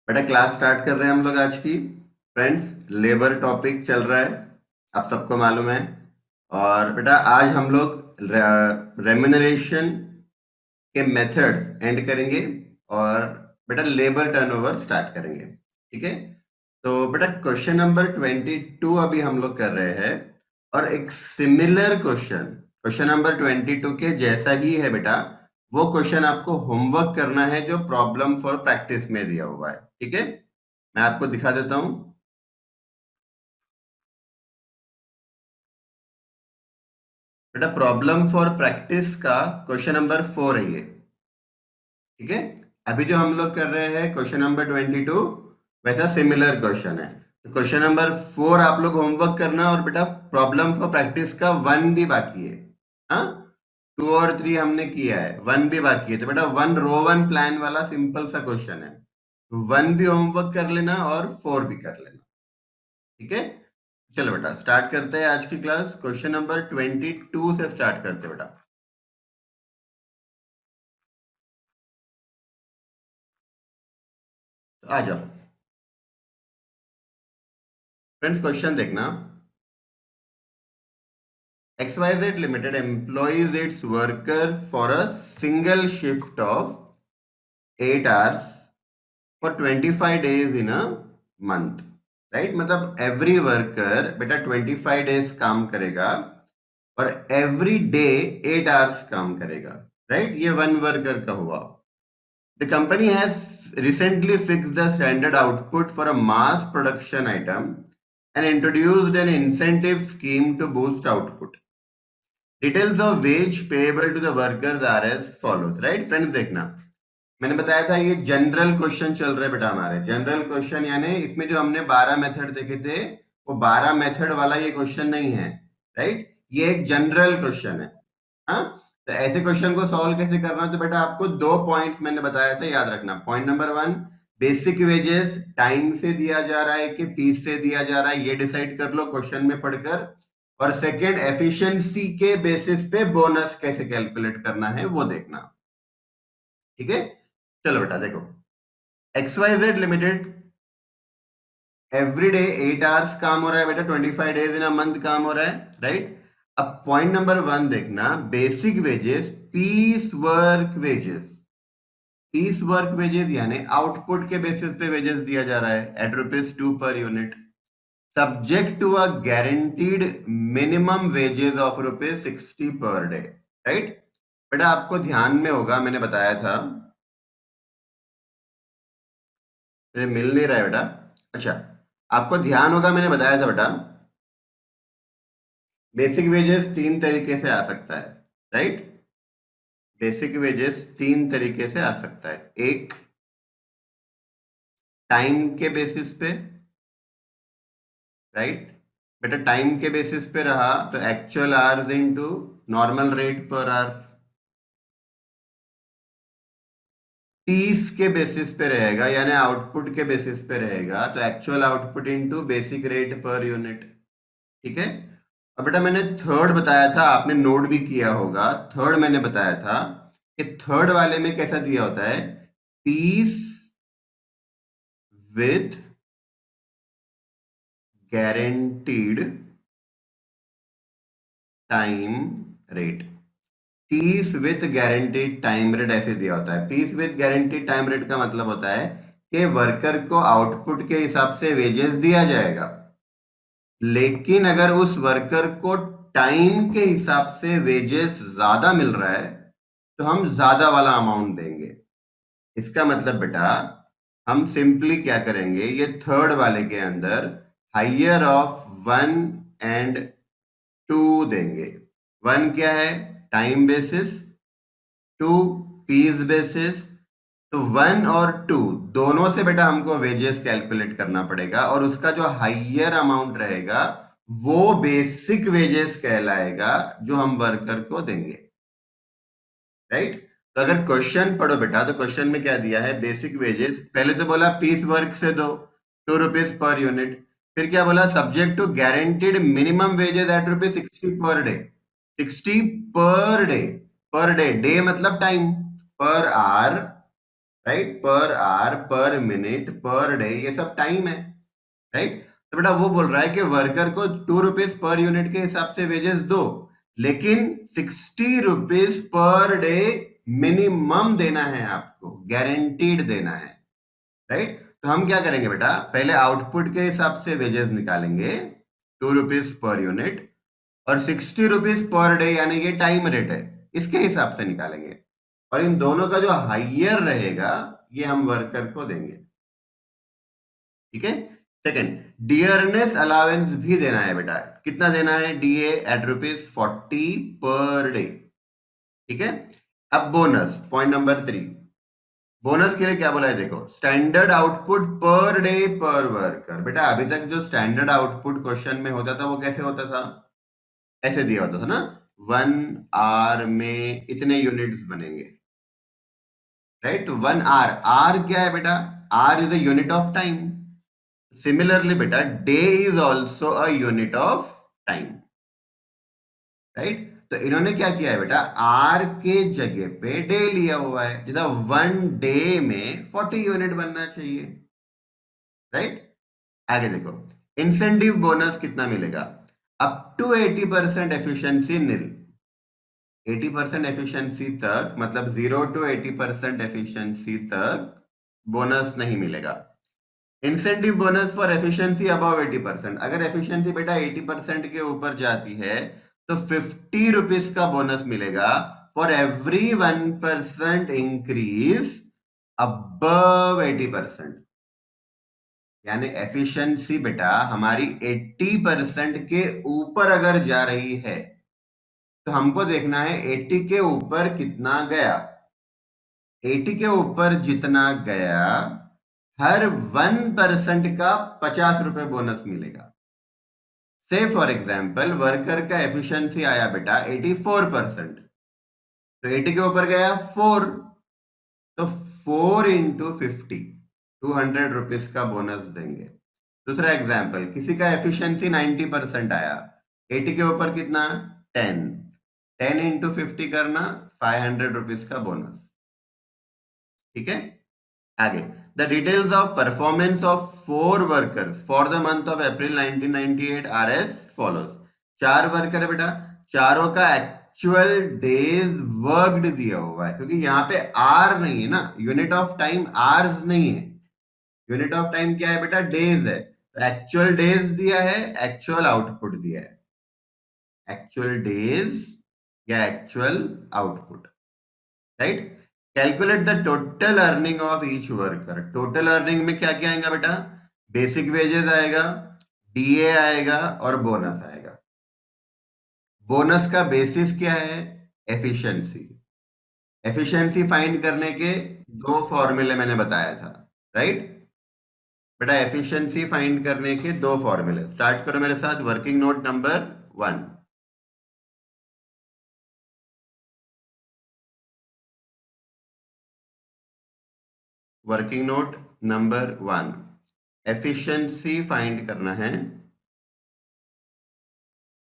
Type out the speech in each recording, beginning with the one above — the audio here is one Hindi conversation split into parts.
बेटा क्लास स्टार्ट कर रहे हैं हम लोग आज की। फ्रेंड्स, लेबर टॉपिक चल रहा है, आप सबको मालूम है। और बेटा आज हम लोग रेम्यूनरेशन के मेथड्स एंड करेंगे और बेटा लेबर टर्नओवर स्टार्ट करेंगे। ठीक है, तो बेटा क्वेश्चन नंबर 22 अभी हम लोग कर रहे हैं और एक सिमिलर क्वेश्चन क्वेश्चन नंबर 22 के जैसा ही है बेटा। वो क्वेश्चन आपको होमवर्क करना है जो प्रॉब्लम फॉर प्रैक्टिस में दिया हुआ है। ठीक है, मैं आपको दिखा देता हूं। बेटा प्रॉब्लम फॉर प्रैक्टिस का क्वेश्चन नंबर 4 है ये। ठीक है, अभी जो हम लोग कर रहे हैं क्वेश्चन नंबर 22 वैसा सिमिलर क्वेश्चन है। तो क्वेश्चन नंबर 4 आप लोग होमवर्क करना और बेटा प्रॉब्लम फॉर प्रैक्टिस का 1 भी बाकी है। हाँ, 2 और 3 हमने किया है, 1 भी बाकी है। तो बेटा 1 रो 1 प्लान वाला सिंपल सा क्वेश्चन है। 1 भी होमवर्क कर लेना और 4 भी कर लेना। ठीक है, चलो बेटा स्टार्ट करते हैं आज की क्लास। क्वेश्चन नंबर 22 से स्टार्ट करते हैं बेटा। तो आ जाओ फ्रेंड्स, क्वेश्चन देखना। XYZ Limited employs its worker for a single shift of 8 hours for 25 days in a month, right. मतलब एवरी वर्कर बेटा 25 डेज काम करेगा और एवरी डे 8 आवर्स काम करेगा, राइट। ये वन वर्कर का हुआ। The company has recently fixed the standard output for a mass production item and introduced an incentive scheme to boost output. Details of wage payable to the workers are as follows. Right, friends, देखना मैंने बताया था ये जनरल क्वेश्चन चल रहे बेटा हमारे। जनरल क्वेश्चन यानी इसमें जो हमने 12 मेथड देखे थे वो 12 मेथड वाला ये क्वेश्चन नहीं है, राइट। ये एक जनरल क्वेश्चन है। हाँ, तो ऐसे क्वेश्चन को सॉल्व कैसे करना है, तो बेटा आपको 2 पॉइंट्स मैंने बताया था, याद रखना। Point number 1, basic wages time से दिया जा रहा है कि पीस से दिया जा रहा है, ये डिसाइड कर लो क्वेश्चन में पढ़कर। और सेकंड, एफिशिएंसी के बेसिस पे बोनस कैसे कैलकुलेट करना है वो देखना। ठीक है, चलो बेटा देखो। XYZ limited every day 8 hours काम हो रहा है बेटा, 25 डेज इन अ मंथ काम हो रहा है, राइट। अब पॉइंट नंबर 1 देखना, basic wages piece work wages. Piece work wages यानी आउटपुट के बेसिस पे वेजेस दिया जा रहा है at ₹2 per unit, subject to a guaranteed minimum wages of ₹60 per day, right. बेटा आपको ध्यान में होगा मैंने बताया था, ये मिल नहीं रहा है बेटा। अच्छा, आपको ध्यान होगा मैंने बताया था बेटा, बेसिक वेजेस 3 तरीके से आ सकता है, राइट। बेसिक वेजेस 3 तरीके से आ सकता है। एक, टाइम के बेसिस पे, राइट। बेटा टाइम के बेसिस पे रहा तो actual hours into normal rate per hour. Piece के बेसिस पे रहेगा यानी आउटपुट के बेसिस पे रहेगा तो actual output into basic rate per unit. ठीक है। अब बेटा मैंने थर्ड बताया था, आपने नोट भी किया होगा। थर्ड मैंने बताया था कि थर्ड वाले में कैसा दिया होता है, piece with guaranteed time rate. Piece with guaranteed time rate ऐसे दिया होता है। Piece with guaranteed time rate का मतलब होता है कि वर्कर को आउटपुट के हिसाब से वेजेस दिया जाएगा, लेकिन अगर उस वर्कर को टाइम के हिसाब से वेजेस ज्यादा मिल रहा है तो हम ज्यादा वाला अमाउंट देंगे। इसका मतलब बेटा हम सिंपली क्या करेंगे, ये थर्ड वाले के अंदर हायर ऑफ 1 एंड 2 देंगे। 1 क्या है, टाइम बेसिस, 2 पीस बेसिस। तो 1 और 2 दोनों से बेटा हमको वेजेस कैलकुलेट करना पड़ेगा और उसका जो हाइयर अमाउंट रहेगा वो बेसिक वेजेस कहलाएगा जो हम वर्कर को देंगे, राइट। तो अगर क्वेश्चन पढ़ो बेटा तो क्वेश्चन में क्या दिया है, बेसिक वेजेस पहले तो बोला पीस वर्क से दो, ₹2 पर यूनिट। फिर क्या बोला, subject to guaranteed minimum wages at ₹60 per day. 60 per day, per day, day मतलब time, per hour right, per hour, per minute, per day, ये सब टाइम है, राइट। तो बेटा वो बोल रहा है कि वर्कर को 2 रुपीज पर यूनिट के हिसाब से वेजेस दो, लेकिन 60 रुपीज पर डे मिनिमम देना है आपको, गारंटीड देना है, राइट। तो हम क्या करेंगे बेटा, पहले आउटपुट के हिसाब से वेजेस निकालेंगे, 2 रुपीज पर यूनिट, और 60 रुपीज पर डे यानी ये टाइम रेट है, इसके हिसाब से निकालेंगे, और इन दोनों का जो हाइयर रहेगा ये हम वर्कर को देंगे, ठीक है। सेकंड, डियरनेस अलावेंस भी देना है बेटा, कितना देना है, डीए एट ₹40 पर डे, ठीक है। अब बोनस, पॉइंट नंबर 3, बोनस के लिए क्या बोला है, देखो, स्टैंडर्ड आउटपुट पर डे पर वर्कर। बेटा अभी तक जो स्टैंडर्ड आउटपुट क्वेश्चन में होता था वो कैसे होता था, ऐसे दिया होता था ना, 1 आवर में इतने यूनिट्स बनेंगे, राइट। 1 आवर, आर क्या है बेटा, hour is a unit of time. Similarly बेटा day is also a unit of time, right. तो इन्होंने क्या किया है बेटा, आर के जगह पे डे लिया हुआ है, जितना 1 डे में 40 यूनिट बनना चाहिए, राइट। आगे देखो, इंसेंटिव बोनस कितना मिलेगा, up to 80% efficiency nil, 80% efficiency तक, मतलब 0 to 80% एफिशिएंसी तक बोनस नहीं मिलेगा। Incentive bonus for efficiency above 80%, अगर एफिशिएंसी बेटा 80% के ऊपर जाती है तो 50 रुपीज का बोनस मिलेगा फॉर एवरी 1% इंक्रीज अबव 80%। यानी एफिशिएंसी बेटा हमारी 80% के ऊपर अगर जा रही है तो हमको देखना है 80 के ऊपर कितना गया, 80 के ऊपर जितना गया, हर 1% का 50 रुपए बोनस मिलेगा। से फॉर एग्जाम्पल वर्कर का एफिशिएंसी आया बेटा 84%, तो 80 के ऊपर गया 4, तो 4 इंटू 50, 200 रुपीज का बोनस देंगे। दूसरा एग्जाम्पल, किसी का एफिशिएंसी 90% आया, 80 के ऊपर कितना, 10, 10 इंटू 50 करना, 500 रुपीज का बोनस, ठीक है। आगे, the details of performance of 4 workers for the month of April 1998 are as follows. 4 worker है बेटा, चारों का एक्चुअल डेज वर्कड दिया हुआ है, क्योंकि यहाँ पे आर नहीं है ना, यूनिट ऑफ टाइम आर्स नहीं है, यूनिट ऑफ टाइम क्या है बेटा, डेज है। तो एक्चुअल डेज दिया है, एक्चुअल आउटपुट दिया है, एक्चुअल डेज या actual output, right. Calculate the total earning of each worker, total earning में क्या क्या आएगा बेटा, बेसिक वेजेस आएगा, डीए आएगा और बोनस आएगा। बोनस का बेसिस क्या है, एफिशिएंसी, एफिशिएंसी फाइंड करने के 2 फॉर्मूले मैंने बताया था, राइट। बेटा एफिशिएंसी फाइंड करने के 2 फॉर्मूले, स्टार्ट करो मेरे साथ, working note number 1, working note number 1, efficiency find करना है,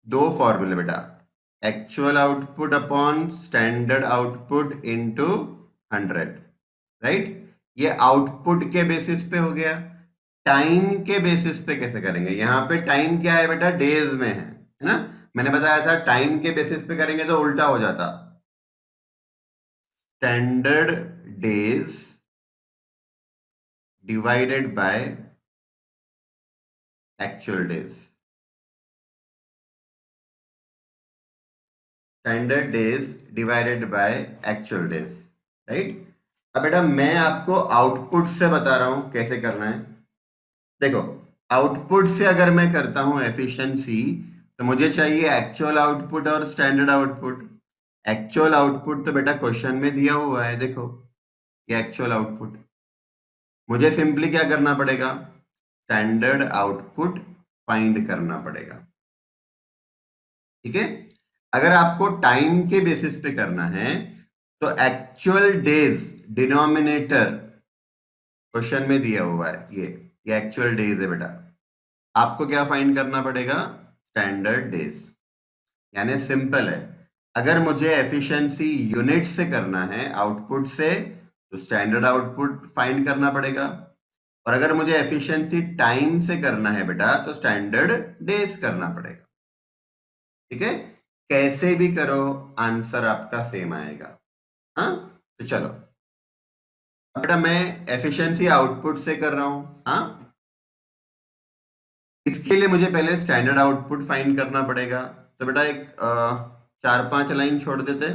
2 फॉर्मूले बेटा, actual output upon standard output into 100, right. ये आउटपुट के बेसिस पे हो गया। टाइम के बेसिस पे कैसे करेंगे, यहाँ पे टाइम क्या है बेटा, डेज में है ना, मैंने बताया था टाइम के बेसिस पे करेंगे तो उल्टा हो जाता, standard days divided by actual days, standard days divided by actual days, right. अब बेटा मैं आपको आउटपुट से बता रहा हूं कैसे करना है। देखो, आउटपुट से अगर मैं करता हूं एफिशिएंसी, तो मुझे चाहिए एक्चुअल आउटपुट और स्टैंडर्ड आउटपुट। एक्चुअल आउटपुट तो बेटा क्वेश्चन में दिया हुआ है, देखो ये एक्चुअल आउटपुट, मुझे सिंपली क्या करना पड़ेगा, स्टैंडर्ड आउटपुट फाइंड करना पड़ेगा, ठीक है। अगर आपको टाइम के बेसिस पे करना है तो एक्चुअल डेज डिनोमिनेटर क्वेश्चन में दिया हुआ है, ये एक्चुअल डेज है बेटा, आपको क्या फाइंड करना पड़ेगा, स्टैंडर्ड डेज। यानी सिंपल है, अगर मुझे एफिशिएंसी यूनिट से करना है आउटपुट से, तो स्टैंडर्ड आउटपुट फाइंड करना पड़ेगा। और अगर मुझे एफिशिएंसी टाइम से करना है बेटा तो स्टैंडर्ड डेज करना पड़ेगा। ठीक है, कैसे भी करो आंसर आपका सेम आएगा। हाँ, तो चलो बेटा मैं एफिशिएंसी आउटपुट से कर रहा हूं। हाँ, इसके लिए मुझे पहले स्टैंडर्ड आउटपुट फाइंड करना पड़ेगा। तो बेटा एक 4-5 लाइन छोड़ देते,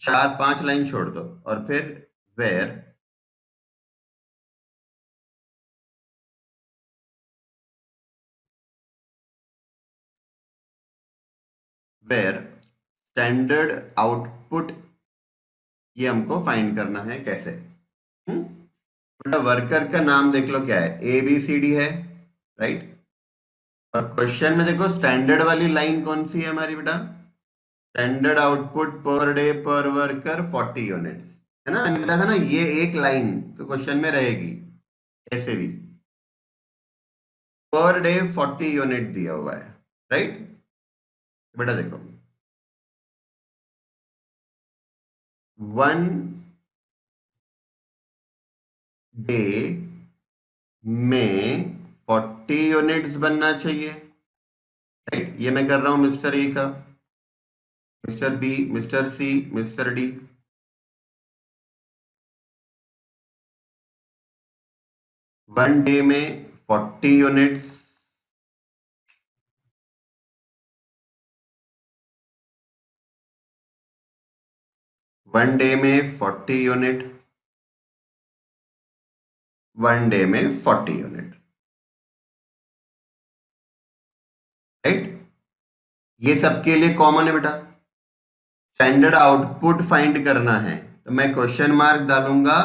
4-5 लाइन छोड़ दो और फिर वेयर वेयर स्टैंडर्ड आउटपुट, ये हमको फाइंड करना है कैसे। बेटा वर्कर का नाम देख लो क्या है, ABCD है, राइट। और क्वेश्चन में देखो स्टैंडर्ड वाली लाइन कौन सी है हमारी बेटा, स्टैंडर्ड आउटपुट पर डे पर वर्कर 40 यूनिट्स, है ना। मैंने बताया था ना ये एक लाइन तो क्वेश्चन में रहेगी ऐसे भी, पर डे 40 यूनिट दिया हुआ है, राइट। बेटा देखो 1 डे में 40 यूनिट्स बनना चाहिए, राइट। ये मैं कर रहा हूं मिस्टर ए का, मिस्टर बी, मिस्टर सी, मिस्टर डी। 1 डे में 40 यूनिट्स, वन डे में 40 यूनिट, 1 डे में 40 यूनिट, राइट। ये सबके लिए कॉमन है बेटा। स्टैंडर्ड आउटपुट फाइंड करना है तो मैं क्वेश्चन मार्क डालूंगा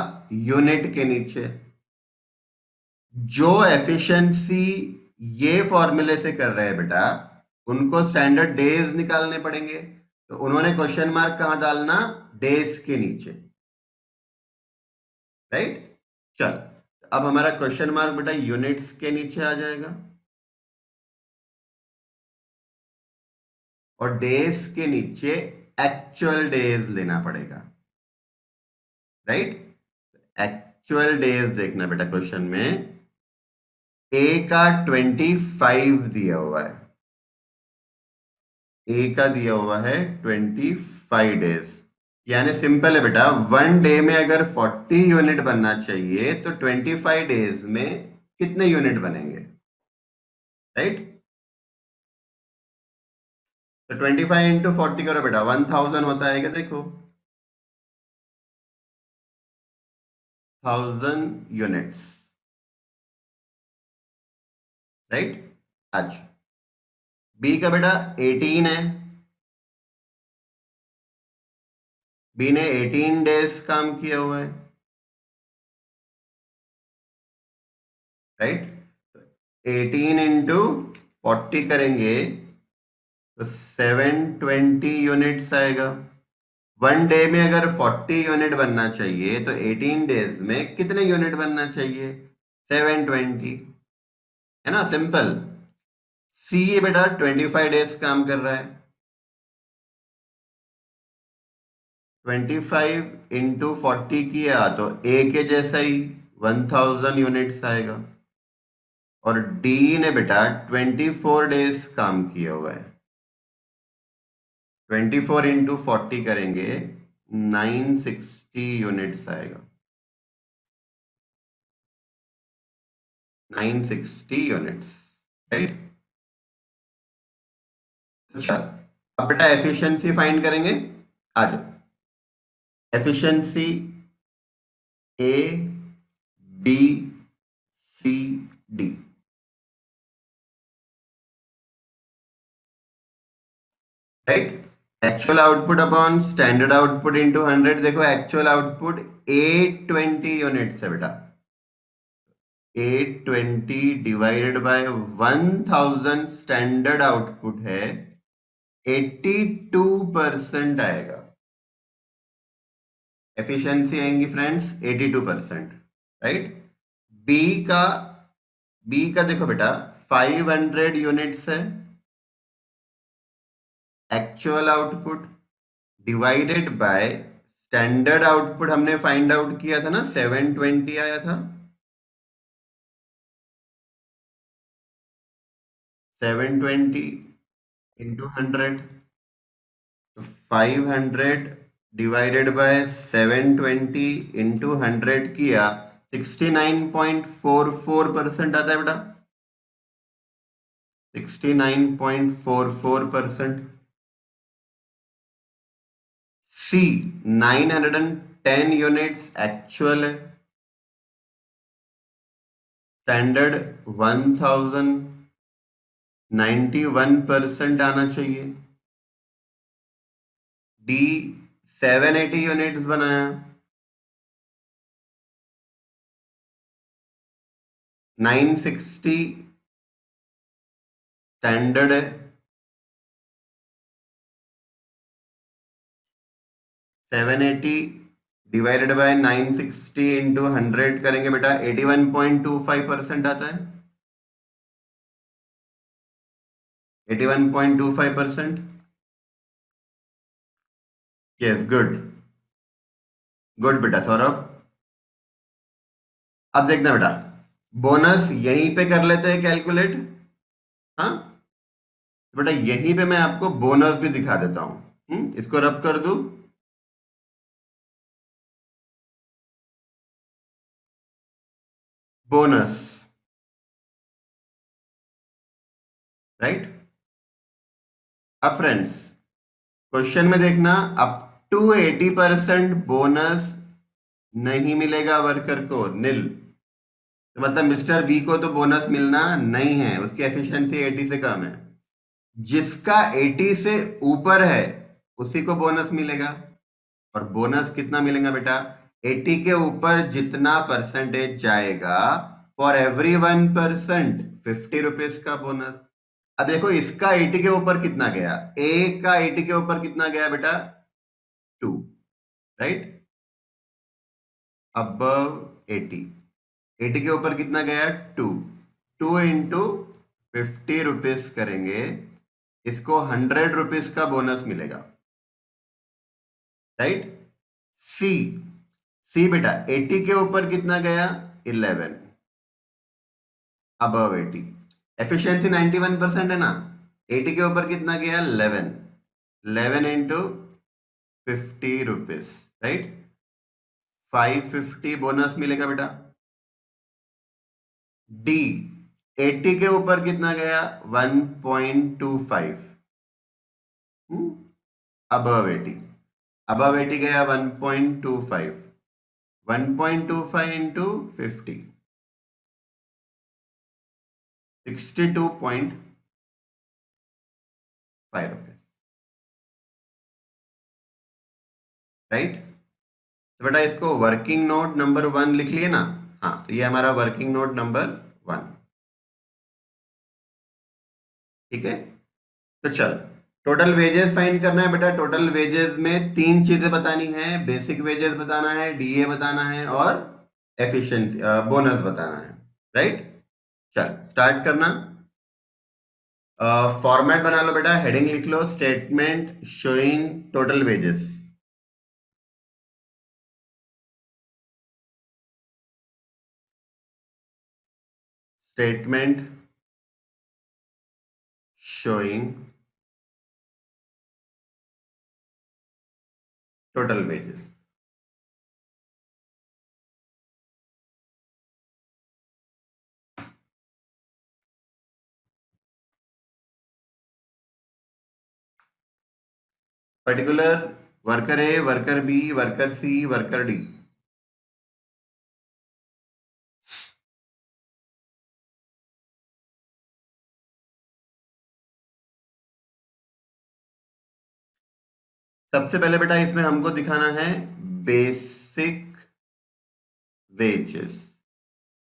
यूनिट के नीचे। जो एफिशिएंसी ये फॉर्मूले से कर रहे हैं बेटा उनको स्टैंडर्ड डेज निकालने पड़ेंगे, तो उन्होंने क्वेश्चन मार्क कहां डालना, डेज के नीचे, राइट। चल अब हमारा क्वेश्चन मार्क बेटा यूनिट्स के नीचे आ जाएगा और डेज के नीचे एक्चुअल डेज लेना पड़ेगा, राइट। एक्चुअल डेज देखना बेटा क्वेश्चन में ए का 25 दिया हुआ है, ए का दिया हुआ है 25 डेज, यानी सिंपल है बेटा 1 डे में अगर 40 यूनिट बनना चाहिए तो 25 डेज में कितने यूनिट बनेंगे, राइट। तो 25 इंटू 40 करो बेटा 1000 होता है क्या, देखो 1000 यूनिट्स, राइट। अच्छा बी का बेटा 18 है, बी ने 18 डेज काम किया हुआ है, राइट। 18 इंटू 40 करेंगे तो 720 यूनिट्स आएगा। 1 डे में अगर 40 यूनिट बनना चाहिए तो 18 डेज में कितने यूनिट बनना चाहिए, 720, है ना, सिंपल। सी ये बेटा 25 डेज काम कर रहा है, 25 इंटू 40 किया तो ए के जैसा ही 1000 यूनिट्स आएगा। और डी ने बेटा 24 डेज काम किया हुआ है, 24 इंटू 40 करेंगे 960 यूनिट्स आएगा, 960 यूनिट्स, राइट। अच्छा अब बेटा एफिशिएंसी फाइंड करेंगे, आ जाओ। Efficiency A B C D, right. Actual output upon standard output into 100, देखो एक्चुअल आउटपुट 820 यूनिट्स है बेटा, 820 डिवाइडेड बाय 1000 स्टैंडर्ड आउटपुट है, 82% आएगा। एफिशिएंसी आएंगी फ्रेंड्स 82%, राइट। बी का बी का देखो बेटा 500 यूनिट्स है, actual output divided by standard output हमने फाइंड आउट किया था ना, 720 आया था। 720 इंटू 100, तो 500 डिवाइडेड बाय 720 इंटू 100 किया, 69.44% आता है बेटा। 69.44%। सी 910 यूनिट्स एक्चुअल है, स्टैंडर्ड 1091% आना चाहिए। डी 780 यूनिट्स बनाया, 960 स्टैंडर्ड है, 780 डिवाइडेड बाय 960 इंटू 100 करेंगे बेटा, 81.25% आता है। 81.25%। Yes, good. गुड बेटा सौरभ। अब देखना बेटा, बोनस यहीं पे कर लेते हैं कैलकुलेट। हाँ, तो बेटा यहीं पे मैं आपको बोनस भी दिखा देता हूं। इसको रब कर दूं। Bonus, right. अब फ्रेंड्स, क्वेश्चन में देखना, अप टू 80% बोनस नहीं मिलेगा वर्कर को, निल। तो मतलब मिस्टर बी को तो बोनस मिलना नहीं है, उसकी एफिशिएंसी 80 से कम है। जिसका 80 से ऊपर है उसी को बोनस मिलेगा। और बोनस कितना मिलेगा बेटा, 80 के ऊपर जितना परसेंटेज जाएगा, फॉर एवरी 1% 50 रुपीज का बोनस। अब देखो इसका 80 के ऊपर कितना गया, ए का 80 के ऊपर कितना गया बेटा, 2, राइट। अबव 80, 80 के ऊपर कितना गया, 2। 2 इंटू 50 रुपीज करेंगे, इसको 100 रुपीज का बोनस मिलेगा, राइट। सी, सी बेटा 80 के ऊपर कितना गया, 11, अबव 80। एफिशिएंसी 91% है ना, 80 के ऊपर कितना गया, 11, 11 इंटू 50 रुपीज, राइट। 550 बोनस मिलेगा बेटा। डी 80 के ऊपर कितना गया, 1.25, अबव 80। अबव 80 गया 1.25, 1.25 इंटू 50, 62.5 रुपीज, राइट। तो बेटा इसको वर्किंग नोट नंबर 1 लिख लिए ना। हाँ, तो ये हमारा वर्किंग नोट नंबर 1, ठीक है। तो चल, टोटल वेजेस फाइंड करना है बेटा। टोटल वेजेस में तीन चीजें बतानी है, बेसिक वेजेस बताना है, डीए बताना है, और एफिशिएंट बोनस बताना है, राइट। चल स्टार्ट करना। फॉर्मेट बना लो बेटा, हेडिंग लिख लो, statement showing total wages. Statement showing total wages। Particular worker A, worker B, worker C, worker D. सबसे पहले बेटा इसमें हमको दिखाना है basic wages,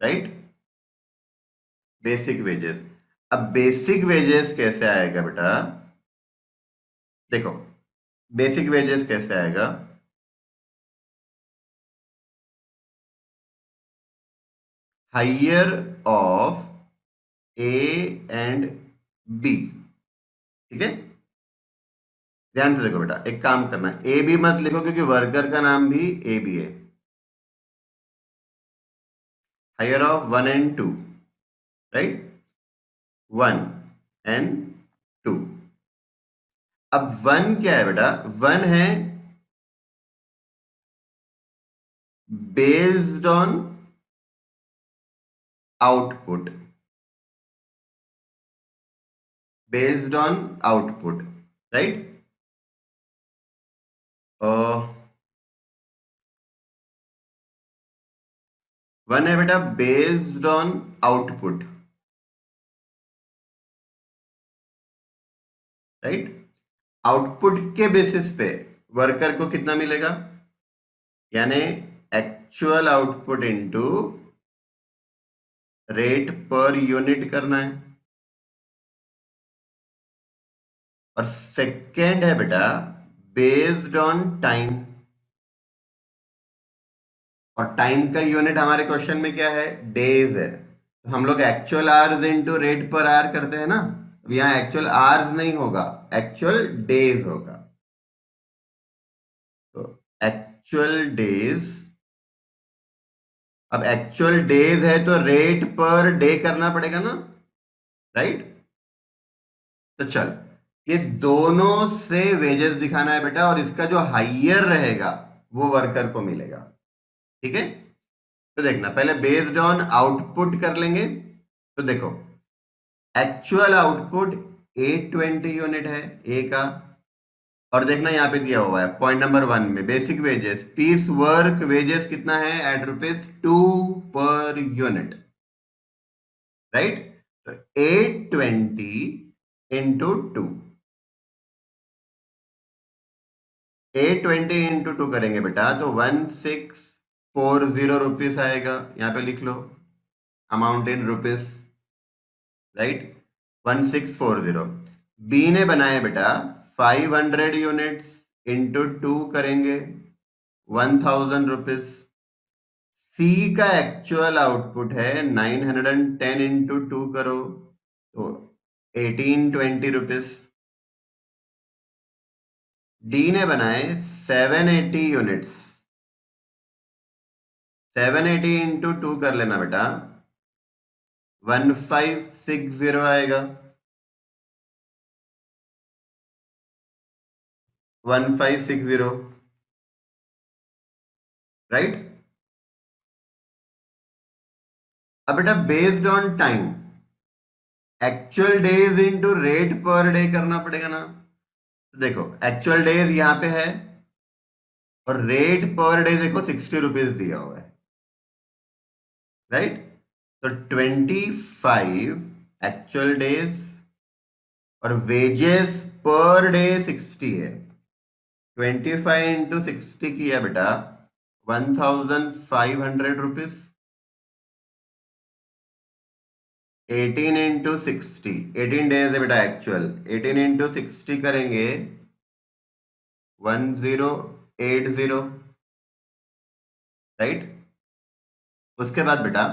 right. Basic wages. अब बेसिक वेजेस कैसे आएगा बेटा, देखो बेसिक वेजेस कैसे आएगा। Higher of A and B, ठीक है। ध्यान से देखो बेटा, एक काम करना, ए बी मत लिखो क्योंकि वर्कर का नाम भी ए बी है। Higher of 1 and 2, right, 1 and 2। अब 1 क्या है बेटा? 1 है based on output, based on output, right. One है बेटा based on output, right. Output के बेसिस पे वर्कर को कितना मिलेगा, यानी actual output into rate per unit करना है। और सेकेंड है बेटा बेस्ड ऑन टाइम, और टाइम का यूनिट हमारे क्वेश्चन में क्या है? डेज है। तो हम लोग actual hours into rate per our करते हैं ना, अब यहाँ एक्चुअल आवर्स नहीं होगा, एक्चुअल डेज होगा। तो एक्चुअल डेज, अब एक्चुअल डेज है तो रेट पर डे करना पड़ेगा ना, राइट। तो चल, ये दोनों से वेजेस दिखाना है बेटा, और इसका जो हाइयर रहेगा वो वर्कर को मिलेगा, ठीक है। तो देखना, पहले बेस्ड ऑन आउटपुट कर लेंगे। तो देखो, एक्चुअल आउटपुट 820 यूनिट है ए का, और देखना यहाँ पे दिया हुआ है पॉइंट नंबर 1 में basic wages, piece work wages कितना है? At ₹2 per unit, right. तो 820 इंटू 2, 820 इंटू 2 करेंगे बेटा तो 1640 रुपीस आएगा। यहाँ पे लिख लो amount in rupees, right, 1640। B ने बनाए बेटा 500 यूनिट्स, इंटू 2 करेंगे 1000 रुपीज। सी का एक्चुअल आउटपुट है 910, इंटू 2 करो तो 1820 रुपीज। डी ने बनाए 780 यूनिट्स, 780 इंटू 2 कर लेना बेटा, 1560 आएगा, 1560, राइट। अब बेटा based on time, actual days into rate per day करना पड़ेगा ना। तो देखो एक्चुअल डेज यहाँ पे है, और रेट पर डे देखो 60 रुपीज दिया हुआ है, राइट। तो 25 एक्चुअल डेज, और वेजेस पर डे 60 है। 25 इंटू 60 किया बेटा 1500 रुपीज। 18 इंटू 60, 18 डेज है बेटा एक्चुअल, 18 इंटू 60 करेंगे 1080, राइट। उसके बाद बेटा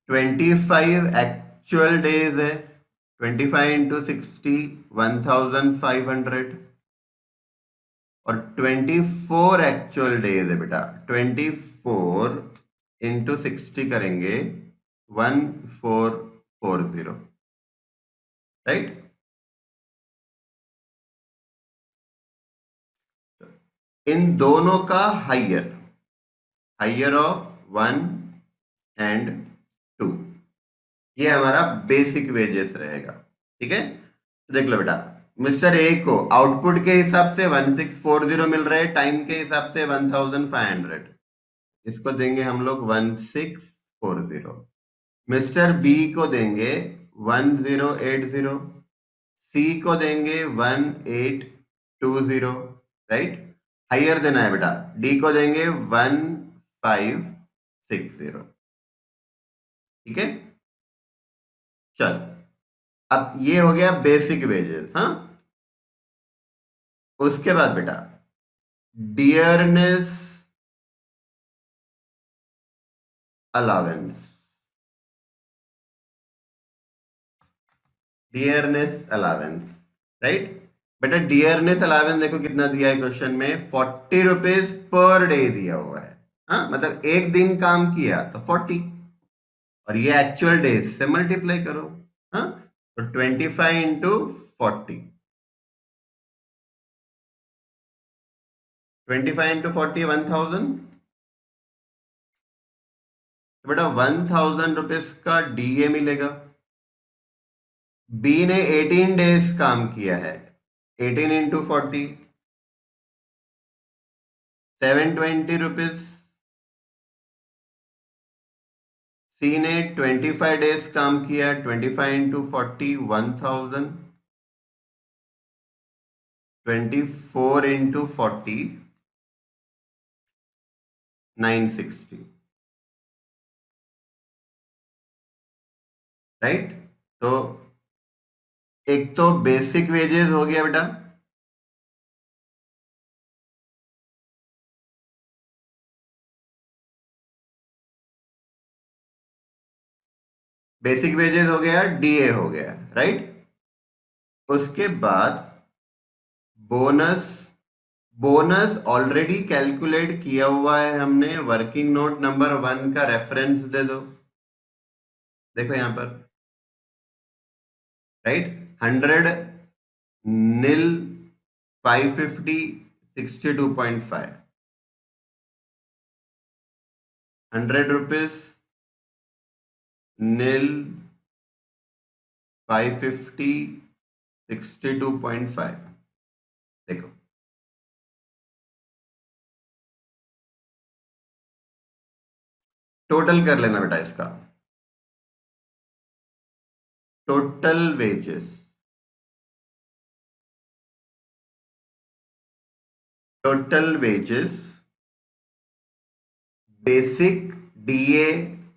25 एक्चुअल डेज है, 25 इंटू 60 1500, और 24 एक्चुअल डेज है बेटा, 24 इंटू 60 करेंगे 1440, राइट। इन दोनों का हाइयर, हाइयर ऑफ 1 and 2, ये हमारा बेसिक वेजेस रहेगा, ठीक है। तो देख लो बेटा, मिस्टर ए को आउटपुट के हिसाब से 1640 मिल रहे, टाइम के हिसाब से 1500, इसको देंगे हम लोग 1640। मिस्टर बी को देंगे 1080, सी को देंगे 1820, राइट। हाइयर देना है बेटा, डी को देंगे 1560, ठीक है। चल, अब ये हो गया बेसिक वेजेस, हाँ। उसके बाद बेटा dearness allowance, dearness allowance, right. बेटा डियरनेस अलावेंस देखो कितना दिया है क्वेश्चन में, 40 रुपीज पर डे दिया हुआ है। हाँ, मतलब एक दिन काम किया तो 40, और ये एक्चुअल डेज से मल्टीप्लाई करो। हाँ, तो 25 × 40, 25 × 40 1000। तो बेटा 1000 रुपीज का डीए मिलेगा। बी ने 18 डेज काम किया है, 18 × 40, 720 रुपीज। सी ने 25 डेज काम किया, 25 × 40 1000, 24 × 40 960, राइट। तो एक तो बेसिक वेजेस हो गया बेटा, बेसिक वेजेस हो गया, डीए हो गया, राइट। उसके बाद बोनस, बोनस ऑलरेडी कैलकुलेट किया हुआ है हमने, वर्किंग नोट नंबर 1 का रेफरेंस दे दो, देखो यहां पर, राइट। 100 नील 550 62.5, 100 रुपीज नील 550 62.5, देखो टोटल कर लेना बेटा इसका, total wages, total wages, basic, DA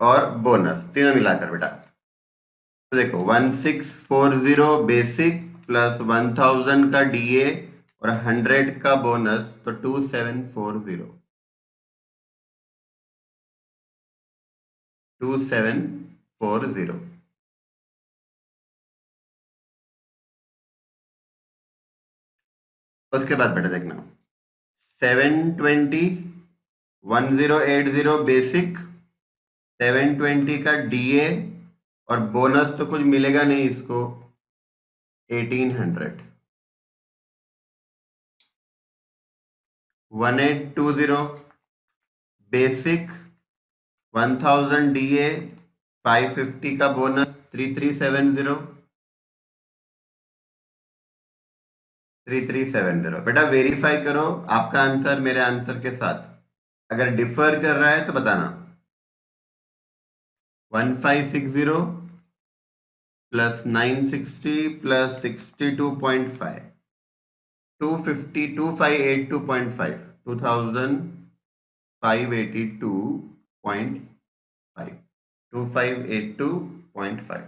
और बोनस तीनों मिलाकर बेटा। तो देखो 1640 बेसिक प्लस 1000 का डीए और 100 का बोनस, तो 2740, 2740। उसके बाद बेटा देखना 720 1080 बेसिक, 720 का डीए और बोनस तो कुछ मिलेगा नहीं इसको, 1800, 1820 बेसिक, 1000 डीए, 550 का बोनस, 3370, 3370। बेटा वेरीफाई करो आपका आंसर मेरे आंसर के साथ, अगर डिफर कर रहा है तो बताना। 1560 प्लस 960 प्लस 62.5, 250 2582.5, 2582.5, 2582.5।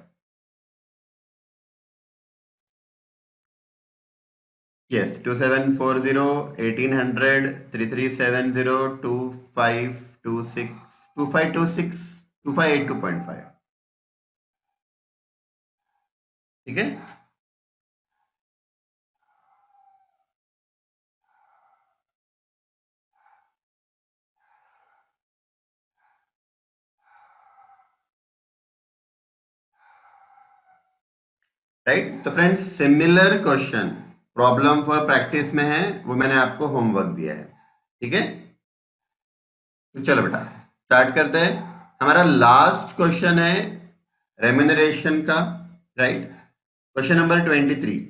Yes, 2740, 1800, 3370, 2526, 2526, 2582.5, ठीक है। राइट। तो friends similar question problem for practice में है, वो मैंने आपको होमवर्क दिया है, ठीक है। तो चलो बेटा स्टार्ट करते हैं। हमारा लास्ट क्वेश्चन है रेम्यूनरेशन का, राइट। Question number 23।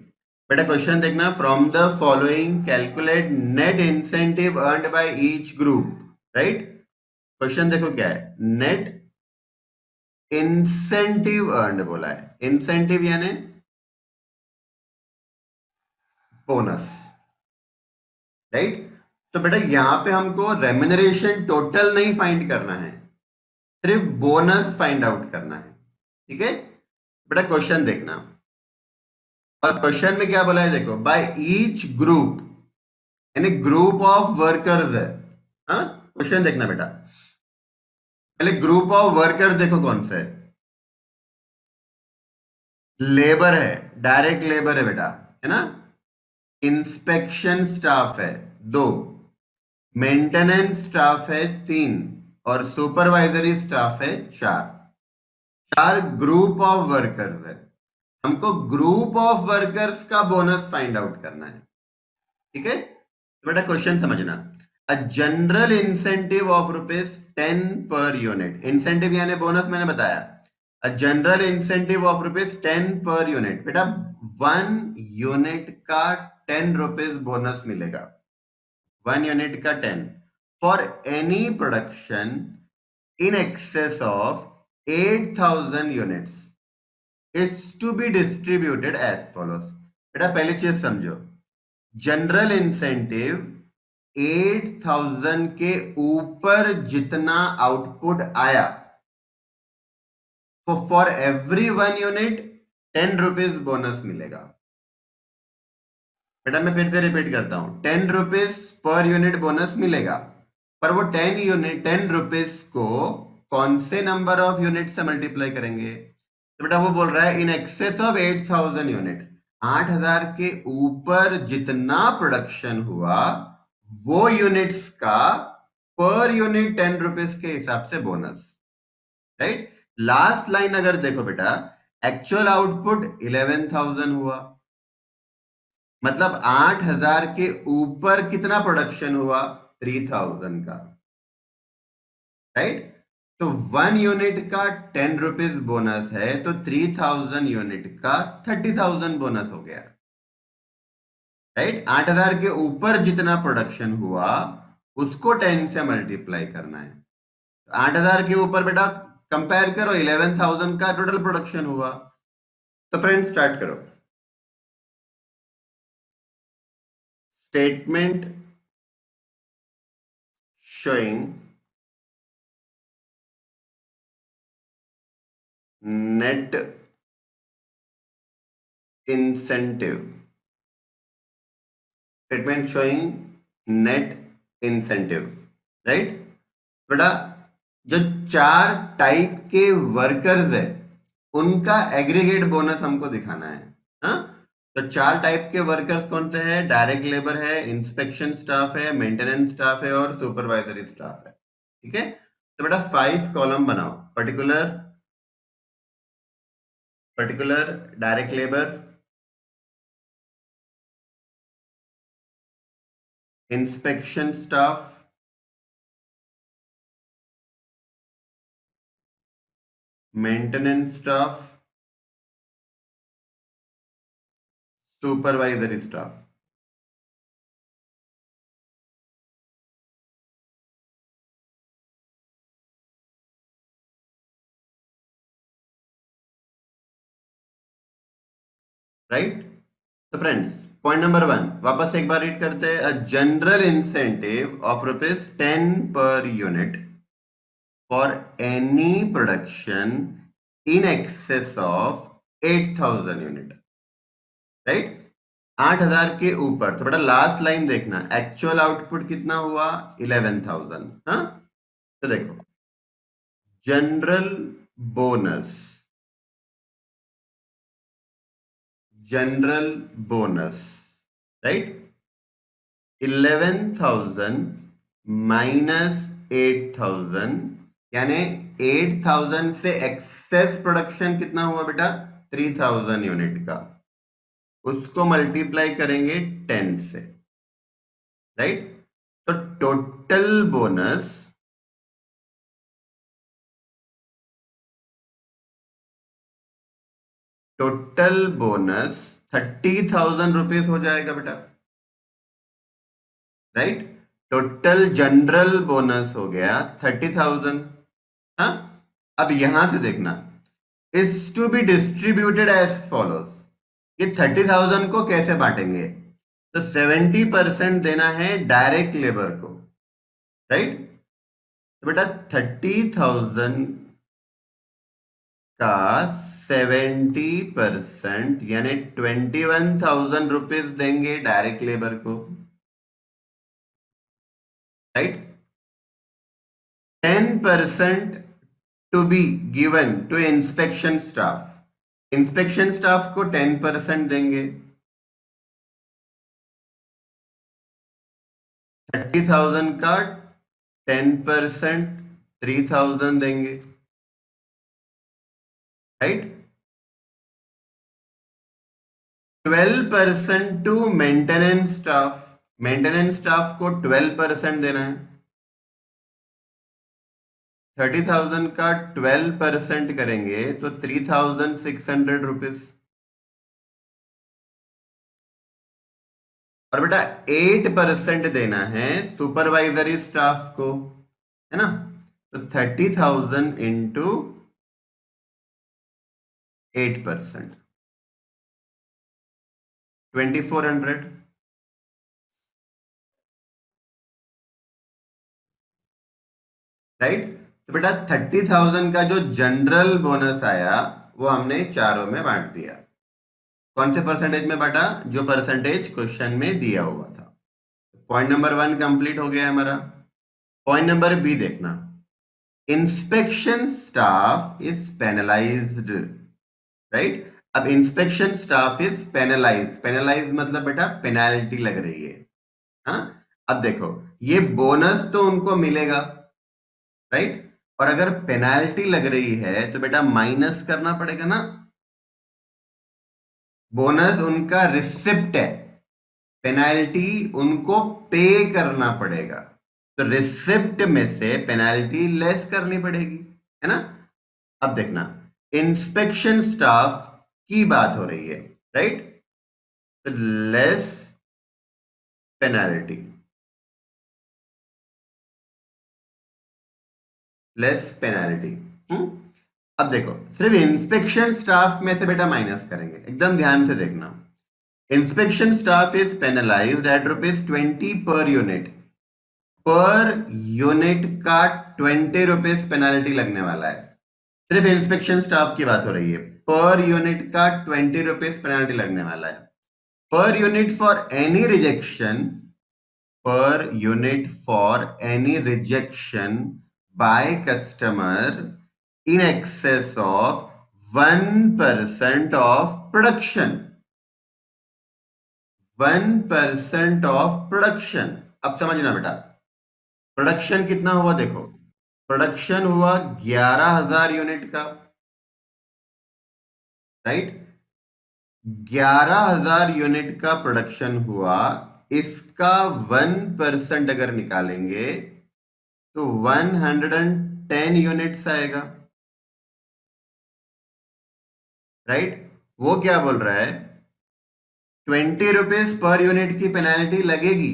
बेटा क्वेश्चन देखना, from the following calculate net incentive earned by each group, right. Question देखो क्या है, नेट इंसेंटिव अर्नड बोला है, इंसेंटिव यानी बोनस, राइट। तो बेटा यहां पे हमको रेम्यूनरेशन टोटल नहीं फाइंड करना है, सिर्फ बोनस फाइंड आउट करना है, ठीक है। बेटा क्वेश्चन देखना, और क्वेश्चन में क्या बोला है देखो, बाय ईच ग्रुप यानी ग्रुप ऑफ वर्कर्स है। हाँ, क्वेश्चन देखना बेटा, पहले ग्रुप ऑफ वर्कर्स देखो कौन सा है, लेबर है, डायरेक्ट लेबर है बेटा, है ना। इंस्पेक्शन स्टाफ है 2, मेंटेनेंस स्टाफ है 3 और सुपरवाइजरी स्टाफ है 4। 4 ग्रुप ऑफ वर्कर्स है। हमको ग्रुप ऑफ वर्कर्स का बोनस फाइंड आउट करना है। ठीक है, तो बेटा क्वेश्चन समझना। A general incentive of ₹10 per unit, incentive यानी बोनस मैंने बताया। A general incentive of ₹10 per unit, बेटा 1 यूनिट का ₹10 बोनस मिलेगा। 1 यूनिट का 10 for any production in excess of 8,000 units is to be distributed as follows. बेटा पहली चीज समझो, जनरल इंसेंटिव 8,000 के ऊपर जितना आउटपुट आया, तो फॉर एवरी 1 यूनिट ₹10 बोनस मिलेगा। बेटा मैं फिर से रिपीट करता हूं, ₹10 पर यूनिट बोनस मिलेगा, पर वो 10 रुपीज को कौन से नंबर ऑफ यूनिट से मल्टीप्लाई करेंगे? तो बेटा वो बोल रहा है इन एक्सेस ऑफ 8,000 यूनिट, 8,000 के ऊपर जितना प्रोडक्शन हुआ वो यूनिट्स का पर यूनिट ₹10 के हिसाब से बोनस। राइट, लास्ट लाइन अगर देखो बेटा, एक्चुअल आउटपुट 11,000 हुआ, मतलब 8,000 के ऊपर कितना प्रोडक्शन हुआ? 3,000 का। राइट, तो 1 यूनिट का ₹10 बोनस है, तो 3,000 यूनिट का 30,000 बोनस हो गया। राइट, 8,000 के ऊपर जितना प्रोडक्शन हुआ उसको 10 से मल्टीप्लाई करना है। 8,000 के ऊपर बेटा कंपेयर करो, 11,000 का टोटल प्रोडक्शन हुआ। तो फ्रेंड्स स्टार्ट करो। Statement showing net incentive, statement showing net incentive. Right बेटा, जो 4 टाइप के वर्कर्स है उनका एग्रीगेट बोनस हमको दिखाना है। हाँ, तो 4 टाइप के वर्कर्स कौन से हैं? डायरेक्ट लेबर है, इंस्पेक्शन स्टाफ है, मेंटेनेंस स्टाफ है और सुपरवाइजरी स्टाफ है। ठीक है, तो बेटा 5 कॉलम बनाओ। Particular, particular direct labour, inspection staff, maintenance staff, supervisory staff. Right, तो फ्रेंड्स पॉइंट नंबर 1 वापस एक बार रीड करते हैं। A general incentive of ₹10 per unit for any production in excess of 8,000 unit. Right, 8,000 के ऊपर, तो बेटा लास्ट लाइन देखना, एक्चुअल आउटपुट कितना हुआ? 11,000। हाँ, तो देखो general bonus, general bonus, right, 11,000 minus 8,000, यानी 8,000 से एक्सेस प्रोडक्शन कितना हुआ बेटा? 3,000 यूनिट का, उसको मल्टीप्लाई करेंगे 10 से। राइट, तो total bonus, total bonus 30,000 rupees हो जाएगा बेटा। राइट, टोटल जनरल बोनस हो गया 30,000। हाँ, अब यहां से देखना, is to be distributed as follows. ये 30,000 को कैसे बांटेंगे? तो 70% देना है डायरेक्ट लेबर को। राइट, तो बेटा 30,000 का 70% यानी 21,000 रुपीज देंगे डायरेक्ट लेबर को। Right, 10% to be given to inspection staff, inspection staff को 10% देंगे। 30,000 का 10% 3,000 देंगे, राइट। 12% टू मेंटेनेंस स्टाफ को 12% देना है। 30,000 का 12% करेंगे तो 3,600 रुपीज। और बेटा 8% देना है सुपरवाइजरी स्टाफ को, है ना। तो 30,000 इंटू 8%, 2,400, राइट। तो बेटा 30,000 का जो जनरल बोनस आया वो हमने चारों में बांट दिया। कौन से परसेंटेज में बांटा? जो परसेंटेज क्वेश्चन में दिया हुआ था। पॉइंट नंबर 1 कंप्लीट हो गया हमारा। पॉइंट नंबर बी देखना, inspection staff is penalised, right. अब इंस्पेक्शन स्टाफ इज पेनलाइज मतलब बेटा पेनाल्टी लग रही है। हाँ, अब देखो ये बोनस तो उनको मिलेगा, राइट। और अगर पेनाल्टी लग रही है तो बेटा माइनस करना पड़ेगा ना। बोनस उनका रिसिप्ट है, पेनाल्टी उनको पे करना पड़ेगा, तो रिसिप्ट में से पेनाल्टी लेस करनी पड़ेगी, है ना। अब देखना, इंस्पेक्शन स्टाफ की बात हो रही है, राइट। तो लेस पेनाल्टी, लेस पेनाल्टी। अब देखो सिर्फ इंस्पेक्शन स्टाफ में से बेटा माइनस करेंगे, एकदम ध्यान से देखना। Inspection staff is penalized at ₹20 per unit. Per unit का 20 रुपीज पेनाल्टी लगने वाला है। सिर्फ इंस्पेक्शन स्टाफ की बात हो रही है, पर यूनिट का 20 रुपीज पेनाल्टी लगने वाला है। Per unit for any rejection, per unit for any rejection by customer in excess of 1% of production, 1% of production। अब समझना बेटा, प्रोडक्शन कितना हुआ देखो, प्रोडक्शन हुआ 11,000 यूनिट का, राइट। 11,000 यूनिट का प्रोडक्शन हुआ, इसका 1% अगर निकालेंगे तो 110 यूनिट्स आएगा, राइट। वो क्या बोल रहा है, 20 रुपीज पर यूनिट की पेनाल्टी लगेगी,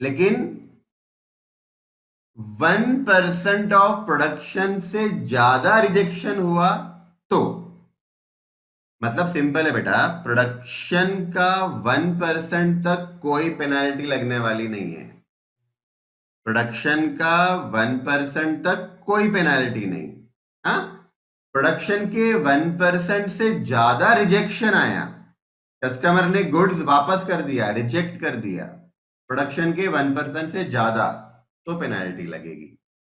लेकिन 1% ऑफ प्रोडक्शन से ज्यादा रिजेक्शन हुआ तो, मतलब सिंपल है बेटा, प्रोडक्शन का 1% तक कोई पेनाल्टी लगने वाली नहीं है। प्रोडक्शन का 1% तक कोई पेनाल्टी नहीं। हाँ, प्रोडक्शन के 1% से ज्यादा रिजेक्शन आया, कस्टमर ने गुड्स वापस कर दिया, रिजेक्ट कर दिया, प्रोडक्शन के 1% से ज्यादा, तो पेनाल्टी लगेगी,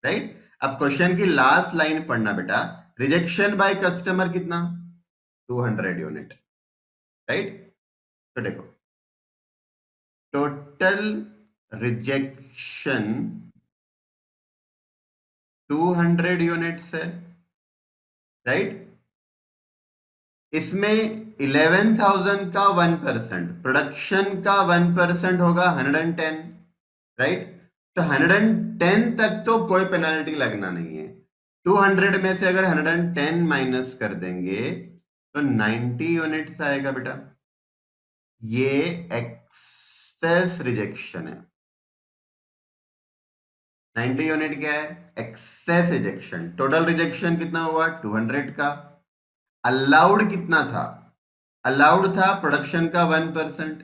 राइट। अब क्वेश्चन की लास्ट लाइन पढ़ना बेटा, रिजेक्शन बाय कस्टमर कितना, 200 यूनिट, राइट। तो देखो टोटल रिजेक्शन 200 यूनिट्स है, राइट। इसमें 11,000 का 1%, प्रोडक्शन का 1% होगा 110, राइट। तो 110 तक तो कोई पेनल्टी लगना नहीं है। 200 में से अगर 110 माइनस कर देंगे तो 90 यूनिट्स आएगा बेटा। ये एक्सेस रिजेक्शन है। 90 यूनिट क्या है, एक्सेस रिजेक्शन। टोटल रिजेक्शन कितना हुआ, 200 का। अलाउड कितना था, अलाउड था प्रोडक्शन का 1%,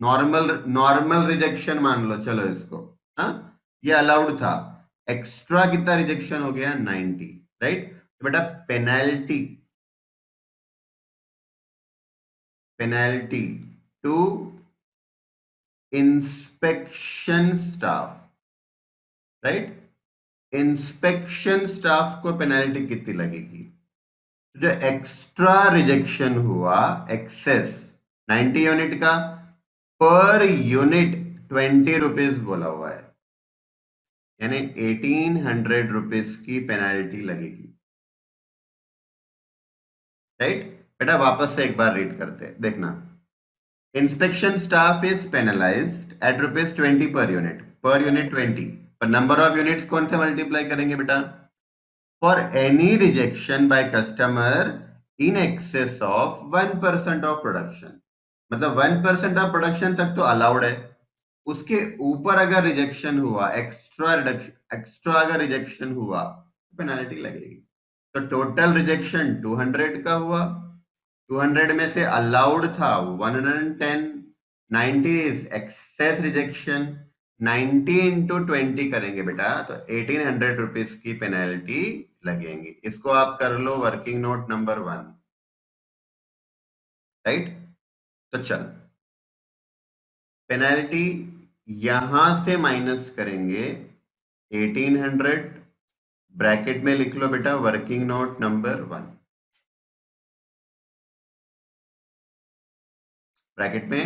नॉर्मल नॉर्मल रिजेक्शन मान लो चलो इसको, हाँ, ये अलाउड था। एक्स्ट्रा कितना रिजेक्शन हो गया, 90, राइट। तो बेटा penalty, penalty to inspection staff, right. Inspection staff को पेनल्टी कितनी लगेगी, जो एक्स्ट्रा रिजेक्शन हुआ, एक्सेस 90 यूनिट का, पर यूनिट 20 रुपीज बोला हुआ है, यानी 1800 रुपीज की पेनाल्टी लगेगी। राइट बेटा, वापस से एक बार रीड करते हैं, देखना। Inspection staff is penalized at ₹20 per unit 20, पर नंबर ऑफ यूनिट्स कौन से मल्टीप्लाई करेंगे बेटा? For any rejection by customer in excess of 1% of production, मतलब 1% ऑफ प्रोडक्शन तक तो अलाउड है, उसके ऊपर अगर रिजेक्शन हुआ, एक्स्ट्रा अगर रिजेक्शन हुआ, पेनाल्टी लगेगी। तो टोटल रिजेक्शन 200 का हुआ, 200 में से अलाउड था 110, 90 इज एक्सेस रिजेक्शन, 90 इंटू 20 करेंगे बेटा तो 1800 रुपीज की पेनल्टी लगेंगी। इसको आप कर लो वर्किंग नोट नंबर 1। राइट, तो चल पेनल्टी यहां से माइनस करेंगे 1800, ब्रैकेट में लिख लो बेटा वर्किंग नोट नंबर 1, ब्रैकेट में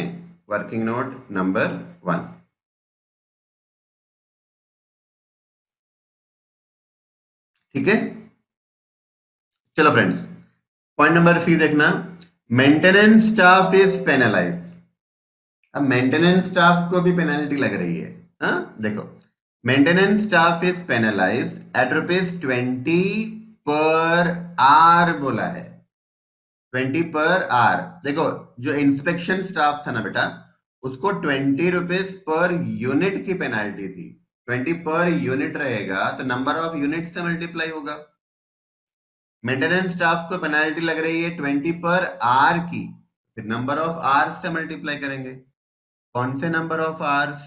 वर्किंग नोट नंबर 1। ठीक है, चलो फ्रेंड्स, पॉइंट नंबर सी देखना, मेंटेनेंस स्टाफ इज पेनलाइज। अब मेंटेनेंस स्टाफ को भी पेनल्टी लग रही है। हाँ देखो, maintenance staff is penalize at ₹20 per are बोला है, 20 पर आर। देखो, जो इंस्पेक्शन स्टाफ था ना बेटा, उसको 20 रुपीज पर यूनिट की पेनाल्टी थी। 20 पर यूनिट रहेगा तो नंबर ऑफ यूनिट से मल्टीप्लाई होगा। मेंटेनेंस स्टाफ को पेनाल्टी लग रही है 20 पर आर की, फिर नंबर ऑफ आर से मल्टीप्लाई करेंगे। कौन से number of hours?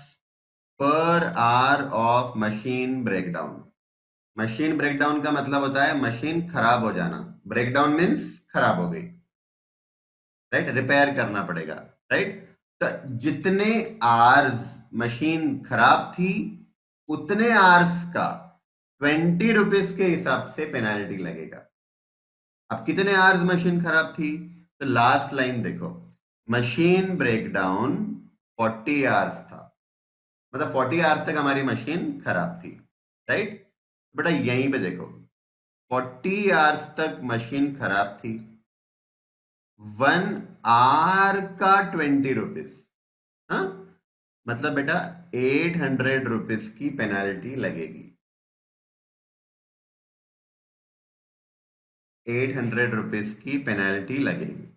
Per hour of machine breakdown. Machine breakdown का मतलब होता है मशीन खराब हो जाना, ब्रेकडाउन मीन्स खराब हो गई, राइट, रिपेयर करना पड़ेगा। राइट, तो जितने आर्स मशीन खराब थी उतने आर्स का 20 रुपीज के हिसाब से पेनाल्टी लगेगा। अब कितने आवर्स मशीन खराब थी? तो लास्ट लाइन देखो, मशीन ब्रेकडाउन 40 आवर्स था, मतलब 40 आवर्स तक हमारी मशीन खराब थी। राइट बेटा, यहीं पे देखो 40 आवर्स तक मशीन खराब थी, 1 आवर का 20 रुपीज, हाँ, मतलब बेटा 800 रुपीज की पेनाल्टी लगेगी। 800 रुपीज की पेनाल्टी लगेगी।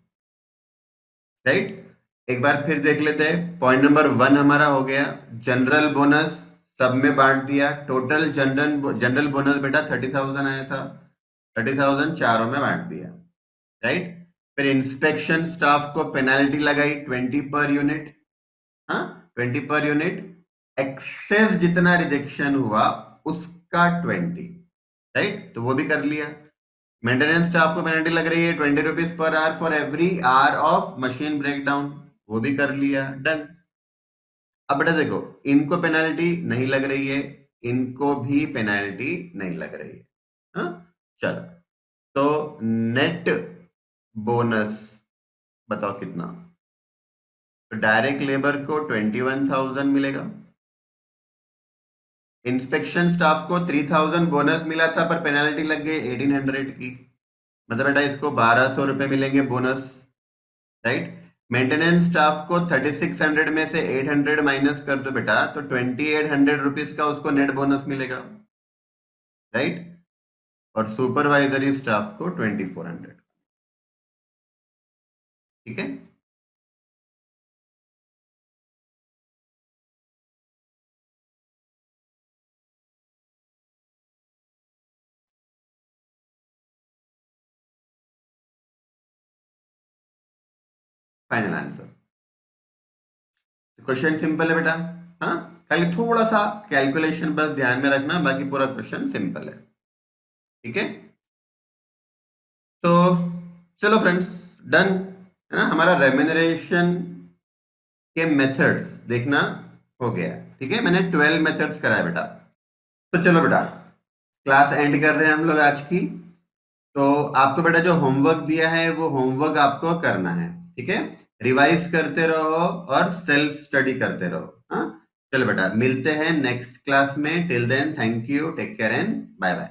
राइट, एक बार फिर देख लेते हैं। पॉइंट नंबर 1 हमारा हो गया, जनरल बोनस सब में बांट दिया। टोटल जनरल बोनस बेटा 30,000 आया था, 30,000 चारों में बांट दिया। राइट, फिर इंस्पेक्शन स्टाफ को पेनाल्टी लगाई 20 पर यूनिट, हाँ 20 पर यूनिट, एक्सेस जितना रिजेक्शन हुआ उसका 20। राइट, तो वो भी कर लिया। मेंटेनेंस स्टाफ को पेनल्टी लग रही है 20 rupees per hour for every hour of machine breakdown, वो भी कर लिया, डन। अब बेटा देखो, इनको पेनल्टी नहीं लग रही है, इनको भी पेनल्टी नहीं लग रही है। हाँ चलो, तो नेट बोनस बताओ कितना? तो डायरेक्ट लेबर को 21,000 मिलेगा, इंस्पेक्शन स्टाफ को 3,000 बोनस मिला था पर पेनल्टी लग गई 1,800 की, मतलब बेटा इसको 1,200 रुपए मिलेंगे बोनस। राइट, मेंटेनेंस स्टाफ को 3,600 में से 800 माइनस कर दो बेटा तो 2,800 रुपीज का उसको नेट बोनस मिलेगा। राइट, और सुपरवाइजरी स्टाफ को 2,400। ठीक है, फाइनल आंसर। क्वेश्चन सिंपल है बेटा, हाँ, खाली थोड़ा सा कैलकुलेशन बस ध्यान में रखना, बाकी पूरा क्वेश्चन सिंपल है। ठीक है, तो चलो फ्रेंड्स, डन है ना, हमारा रेम्यूनरेशन के मेथड्स देखना हो गया। ठीक है, मैंने 12 मेथड्स कराया बेटा। तो चलो बेटा, क्लास एंड कर रहे हैं हम लोग आज की। तो आपको बेटा जो होमवर्क दिया है वो होमवर्क आपको करना है। ठीक है, रिवाइज करते रहो और सेल्फ स्टडी करते रहो। हाँ, चलो बेटा, मिलते हैं नेक्स्ट क्लास में। Till then thank you, take care and bye bye.